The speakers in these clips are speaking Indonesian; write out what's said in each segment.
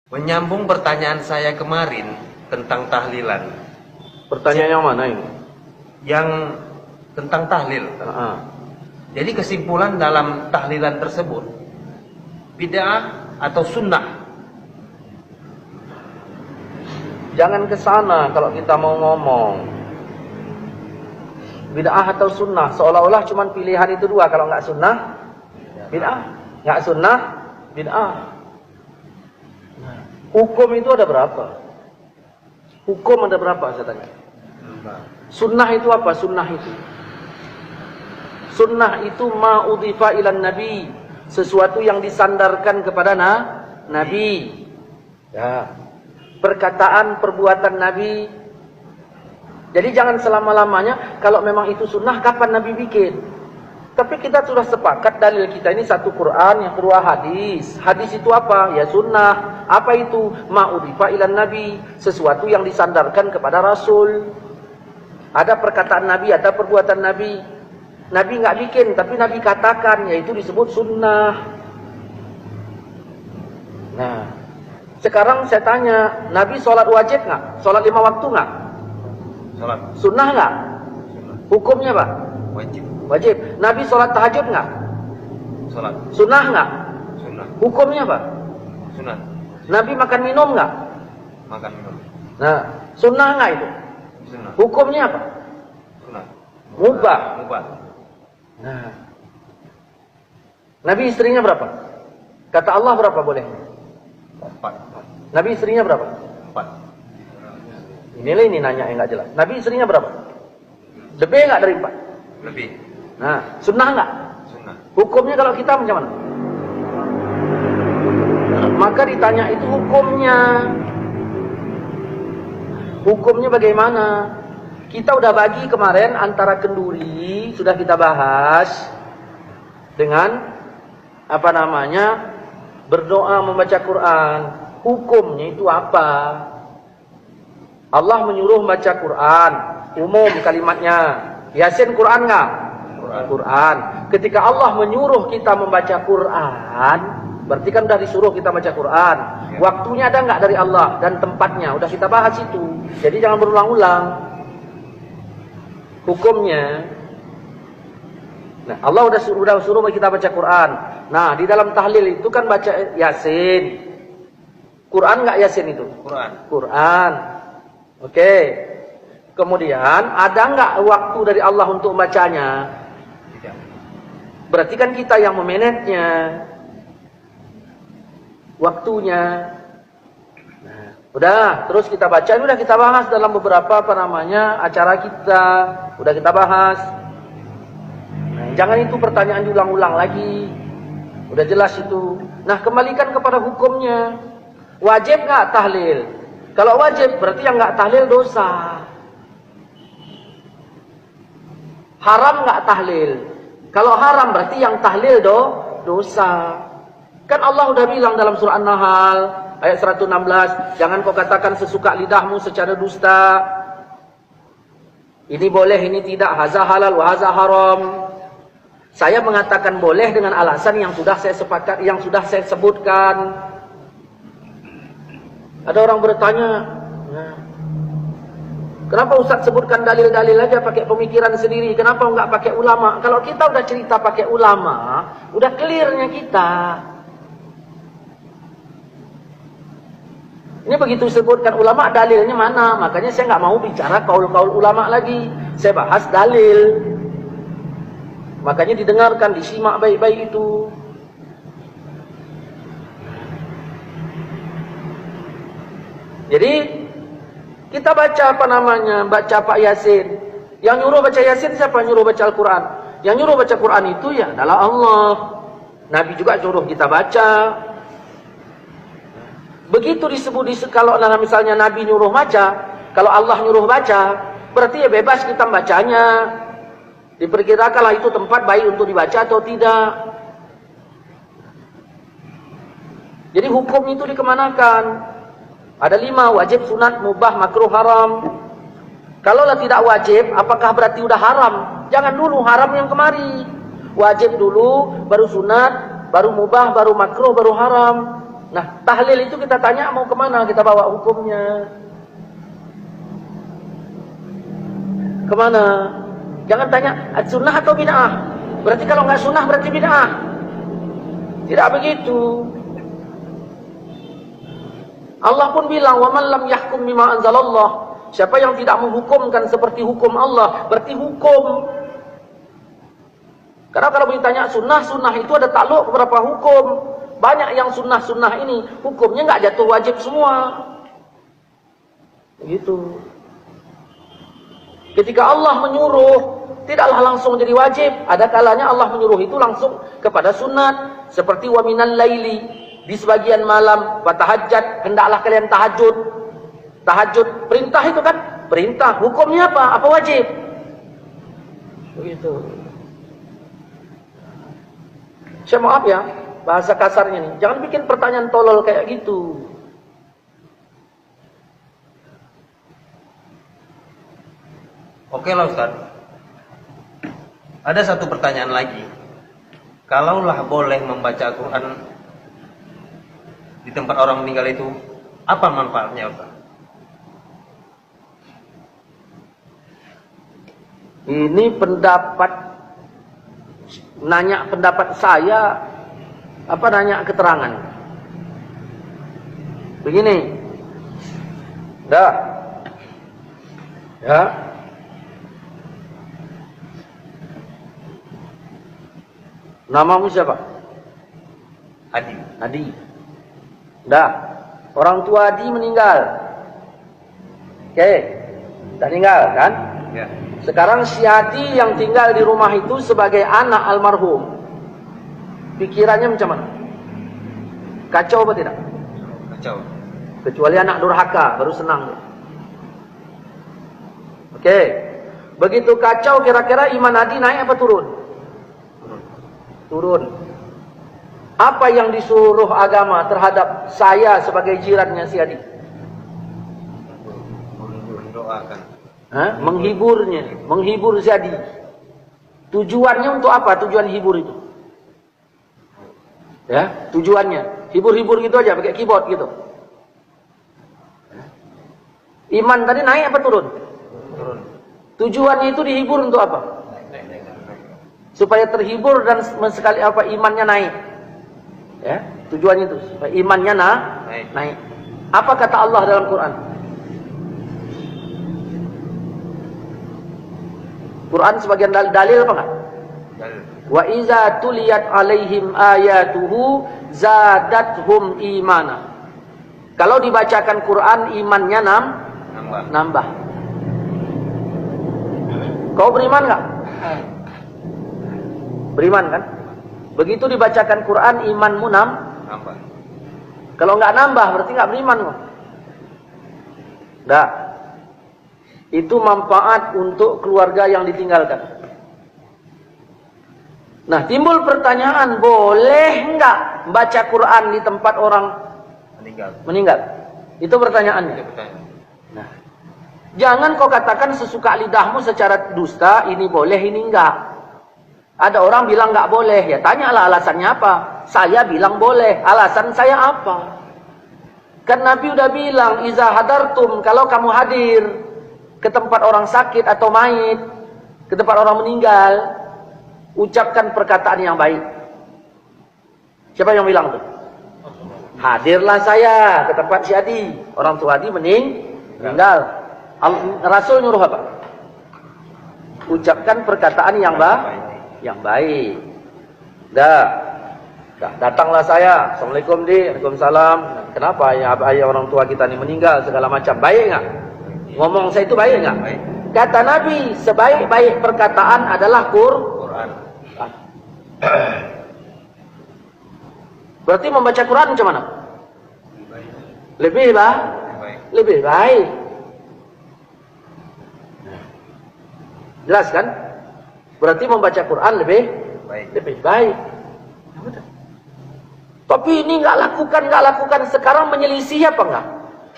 Menyambung pertanyaan saya kemarin tentang tahlilan. Pertanyaan yang mana ini? Yang tentang tahlil. Jadi kesimpulan dalam tahlilan tersebut, bid'ah atau sunnah? Jangan ke sana kalau kita mau ngomong. Bid'ah atau sunnah, seolah-olah cuma pilihan itu dua. Kalau nggak sunnah, bid'ah. Nggak sunnah, bid'ah. Hukum itu ada berapa? Hukum ada berapa, saya tanya? Sunnah itu apa? Sunnah itu ma'udhifa ilan nabi, sesuatu yang disandarkan kepada nabi. Ya. Perkataan, perbuatan nabi. Jadi jangan selama-lamanya kalau memang itu sunnah, kapan nabi bikin? Tapi kita sudah sepakat dalil kita ini satu Quran, yang kedua hadis. Hadis itu apa? Ya sunnah. Apa itu? Ma'udhifa ilan nabi, sesuatu yang disandarkan kepada Rasul. Ada perkataan nabi, ada perbuatan nabi. Nabi nggak bikin, tapi nabi katakan, yaitu disebut sunnah. Nah, sekarang saya tanya, nabi sholat wajib nggak? Sholat 5 waktu nggak? Sholat. Sunnah nggak? Hukumnya apa? Wajib. Wajib. Nabi sholat tahajud nggak? Sholat. Sunnah nggak? Sunnah. Hukumnya apa? Sunnah. Nabi makan minum nggak? Makan minum. Nah, sunnah nggak itu? Sunnah. Hukumnya apa? Sunnah. Mubah. Mubah. Nah, Nabi istrinya berapa? Kata Allah berapa boleh? 4. Nabi istrinya berapa? 4. Ini nanya yang nggak jelas. Nabi istrinya berapa? Lebih nggak dari 4? Lebih. Nah, sunnah nggak? Sunnah. Hukumnya kalau kita macam mana? Maka ditanya itu hukumnya. Hukumnya bagaimana? Kita udah bagi kemarin antara kenduri, sudah kita bahas. Dengan apa namanya? Berdoa membaca Quran. Hukumnya itu apa? Allah menyuruh membaca Quran. Umum kalimatnya. Yasin Quran nggak? Quran. Ketika Allah menyuruh kita membaca Quran, berarti kan sudah disuruh kita baca Quran. Waktunya ada nggak dari Allah dan tempatnya? Udah kita bahas itu. Jadi jangan berulang-ulang. Hukumnya. Nah, Allah udah suruh kita baca Quran. Nah, di dalam tahlil itu kan baca Yasin. Quran nggak Yasin itu? Quran. Oke. Kemudian ada nggak waktu dari Allah untuk membacanya? Tidak. Berarti kan kita yang memanagenya. Waktunya. Nah, udah, terus kita baca, ini udah kita bahas dalam beberapa acara kita. Udah kita bahas. Nah, jangan itu pertanyaan diulang-ulang lagi. Udah jelas itu. Nah, kembalikan kepada hukumnya. Wajib nggak tahlil? Kalau wajib berarti yang nggak tahlil dosa. Haram nggak tahlil? Kalau haram berarti yang tahlil dosa. Kan Allah udah bilang dalam surah An-Nahl ayat 116, jangan kau katakan sesuka lidahmu secara dusta. Ini boleh, ini tidak, haza halal wa haza haram. Saya mengatakan boleh dengan alasan yang sudah saya sepakat, yang sudah saya sebutkan. Ada orang bertanya, nah, kenapa Ustaz sebutkan dalil-dalil aja pakai pemikiran sendiri? Kenapa enggak pakai ulama? Kalau kita udah cerita pakai ulama, udah clearnya kita. Ini begitu sebutkan ulama, dalilnya mana? Makanya saya nggak mau bicara kaul-kaul ulama lagi. Saya bahas dalil. Makanya didengarkan, disimak baik-baik itu. Jadi kita baca baca Pak Yasin. Yang nyuruh baca Yasin siapa? Nyuruh baca Al-Quran. Yang nyuruh baca Quran itu ya adalah Allah. Nabi juga nyuruh kita baca. Begitu disebut kalau misalnya Nabi nyuruh baca, kalau Allah nyuruh baca, berarti ya bebas kita bacanya. Diperkirakanlah itu tempat baik untuk dibaca atau tidak. Jadi hukum itu dikemanakan? Ada 5, wajib, sunat, mubah, makruh, haram. Kalaulah tidak wajib, apakah berarti udah haram? Jangan dulu haram yang kemari. Wajib dulu, baru sunat, baru mubah, baru makruh, baru haram. Nah, tahlil itu kita tanya mau kemana, kita bawa hukumnya. Kemana? Jangan tanya sunnah atau bid'ah. Berarti kalau nggak sunnah berarti bid'ah. Tidak begitu. Allah pun bilang, "Wa man lam yahkum bima anzalallah." Siapa yang tidak menghukumkan seperti hukum Allah, berarti hukum. Karena kalau ditanya sunnah itu ada takluk beberapa hukum. Banyak yang sunnah ini hukumnya nggak jatuh wajib semua. Begitu. Ketika Allah menyuruh, tidaklah langsung jadi wajib. Ada kalanya Allah menyuruh itu langsung kepada sunat. Seperti wa minal laili, di sebagian malam, fatahajjat, hendaklah kalian tahajud. Tahajud, perintah itu kan? Perintah. Hukumnya apa? Apa wajib? Begitu. Saya maaf ya, bahasa kasarnya nih. Jangan bikin pertanyaan tolol kayak gitu. Oke lah Ustaz. Ada satu pertanyaan lagi. Kalaulah boleh membaca Al-Quran di tempat orang meninggal itu, apa manfaatnya Ustaz? Ini pendapat, nanya pendapat saya, apa nanya keterangan? Begini, dah, ya. Namamu siapa? Adi. Adi. Dah, orang tua Adi meninggal. Oke, dah meninggal kan? Ya. Sekarang si Adi yang tinggal di rumah itu sebagai anak almarhum, pikirannya macam mana? Kacau apa tidak? Kacau. Kecuali anak durhaka, baru senang. Oke. Begitu kacau, kira-kira iman Adi naik apa turun? Turun. Apa yang disuruh agama terhadap saya sebagai jirannya si Adi? Mendoakan. Menghiburnya, menghibur si Adi. Tujuannya untuk apa? Tujuan hibur itu, ya, tujuannya hibur-hibur gitu aja, pakai keyboard gitu. Iman tadi naik apa turun? Turun. Tujuannya itu dihibur untuk apa? Supaya terhibur dan sekali apa imannya naik. Ya, tujuannya itu supaya imannya naik. Apa kata Allah dalam Quran? Quran sebagian dalil apa enggak? Wa iza tuliyat alaihim ayatuhu zadathum imana. Kalau dibacakan Quran imannya nambah. Kau beriman enggak? Beriman kan? Begitu dibacakan Quran imanmu nambah. Kalau enggak nambah berarti enggak beriman kok. Dah. Itu manfaat untuk keluarga yang ditinggalkan. Nah, timbul pertanyaan, boleh enggak baca Quran di tempat orang meninggal? Itu pertanyaannya. Nah, jangan kau katakan sesuka lidahmu secara dusta, ini boleh, ini enggak. Ada orang bilang enggak boleh, ya tanyalah alasannya apa. Saya bilang boleh, alasan saya apa? Kan Nabi udah bilang, iza hadartum, kalau kamu hadir ke tempat orang sakit atau mayit, ke tempat orang meninggal, ucapkan perkataan yang baik. Siapa yang bilang tuh? Hadirlah saya ke tempat si Adi, orang tua Adi meninggal. Rasul nyuruh apa? Ucapkan perkataan yang baik. Datanglah saya. Assalamualaikum di, Waalaikumsalam. Kenapa ayah orang tua kita ini meninggal segala macam? Baik enggak? Ngomong saya itu baik enggak? Baik. Kata Nabi, sebaik-baik perkataan adalah Quran. Berarti membaca Quran macam mana? Lebih baik. Jelas kan? Berarti membaca Quran lebih baik. Tapi ini nggak lakukan. Sekarang menyelisih apa enggak?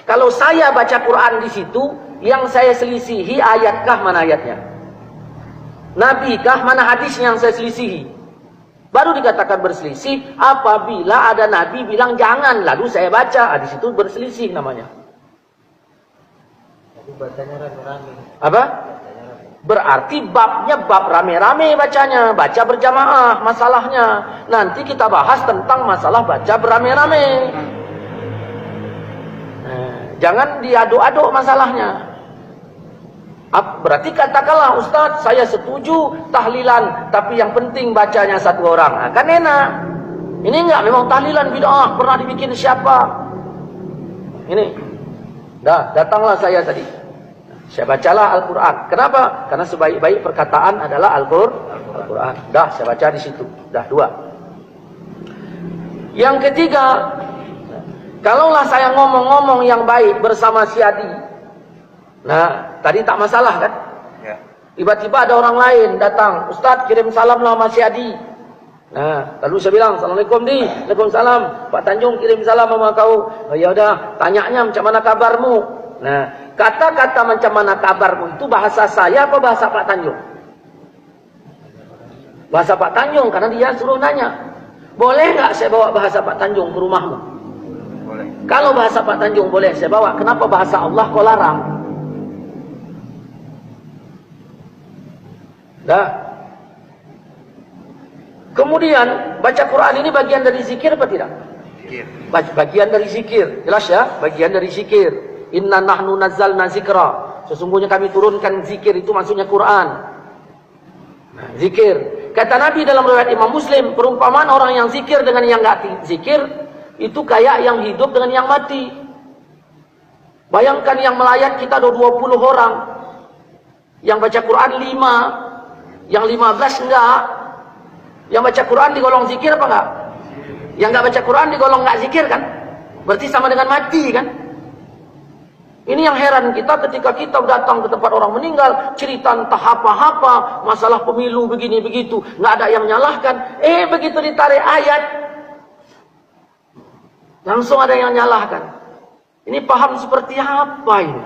Kalau saya baca Quran di situ, yang saya selisihi ayatkah mana ayatnya? Nabi kah mana hadisnya yang saya selisihi? Baru dikatakan berselisih apabila ada nabi bilang jangan, lalu saya baca. Di situ berselisih namanya. Tapi bacanya rame-rame. Apa? Berarti babnya bab rame-rame bacanya, baca berjamaah masalahnya. Nanti kita bahas tentang masalah baca berame-rame. Jangan diaduk-aduk masalahnya. Berarti katakanlah, Ustaz, saya setuju tahlilan, tapi yang penting bacanya satu orang. Kan enak. Ini enggak, memang tahlilan bid'ah, pernah dibikin siapa? Ini. Datanglah saya tadi. Saya bacalah Al-Quran. Kenapa? Karena sebaik-baik perkataan adalah Al-Quran. Saya baca di situ. 2. Yang ketiga, kalaulah saya ngomong-ngomong yang baik bersama si Adi. Nah, tadi tak masalah kan? Ya. Tiba-tiba ada orang lain datang. Ustaz, kirim salam lah sama si Adi. Nah, lalu saya bilang, Assalamualaikum Di. Waalaikumsalam. Pak Tanjung kirim salam sama kau. Oh, ya udah, tanyanya macam mana kabarmu? Nah, kata-kata macam mana kabarmu itu bahasa saya apa bahasa Pak Tanjung? Bahasa Pak Tanjung, karena dia suruh nanya. Boleh nggak saya bawa bahasa Pak Tanjung ke rumahmu? Boleh. Kalau bahasa Pak Tanjung boleh saya bawa, kenapa bahasa Allah kau larang? Kemudian, baca Quran ini bagian dari zikir apa tidak? Zikir. Bagian dari zikir. Jelas ya? Bagian dari zikir. Inna nahnu nazzalna zikra. Sesungguhnya kami turunkan zikir, itu maksudnya Quran. Nah, zikir. Kata Nabi dalam riwayat Imam Muslim, perumpamaan orang yang zikir dengan yang enggak zikir itu kayak yang hidup dengan yang mati. Bayangkan yang melayat kita ada 20 orang. Yang baca Quran 5, yang 15 enggak. Yang baca Quran digolong zikir apa enggak? Yang enggak baca Quran digolong enggak zikir kan? Berarti sama dengan mati kan? Ini yang heran kita ketika kita datang ke tempat orang meninggal, cerita entah apa-apa, masalah pemilu begini begitu, nggak ada yang menyalahkan. Begitu ditarik ayat, langsung ada yang menyalahkan. Ini paham seperti apa ini?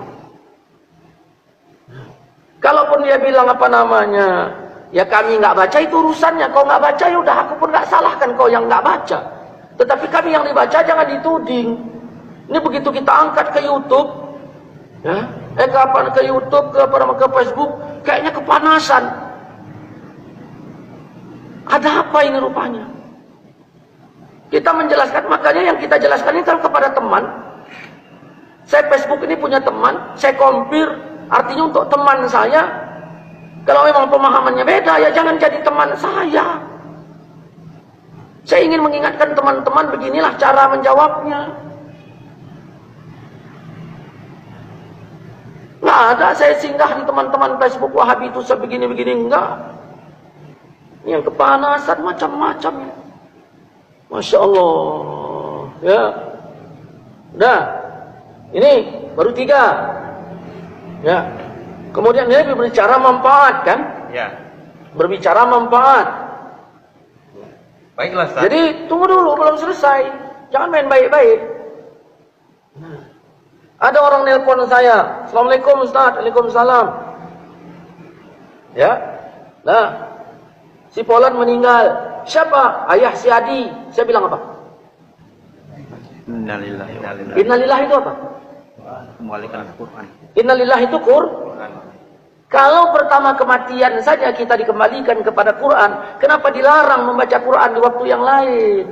Kalaupun dia bilang apa namanya, ya kami nggak baca itu urusannya. Kau nggak baca ya udah, aku pun nggak salahkan kau yang nggak baca. Tetapi kami yang dibaca jangan dituding. Ini begitu kita angkat ke YouTube. Ya, kapan ke YouTube, ke Facebook, kayaknya kepanasan. Ada apa ini rupanya? Kita menjelaskan, makanya yang kita jelaskan ini kalau kepada teman. Saya Facebook ini punya teman, saya compare, artinya untuk teman saya. Kalau memang pemahamannya beda, ya jangan jadi teman saya. Saya ingin mengingatkan teman-teman, beginilah cara menjawabnya. Nggak ada saya singgah di teman-teman Facebook Wahabi itu sebegini-begini, enggak. Yang kepanasan macam-macam. Masya Allah. Ya. Udah. Ini baru 3. Ya. Kemudian dia berbicara manfaat kan? Ya. Berbicara manfaat. Baiklah, Ustaz. Jadi tunggu dulu, belum selesai. Jangan main baik-baik. Ada orang nelpon saya, Assalamualaikum Ustaz, Waalaikumsalam. Ya, nah, si Polan meninggal. Siapa? Ayah si Adi. Saya bilang apa? Innalillahi wa inna ilaihi. Innalillahi itu apa? Mengalihkan Al-Quran. Innalillahi itu Quran. Kalau pertama kematian saja kita dikembalikan kepada Quran, kenapa dilarang membaca Quran di waktu yang lain?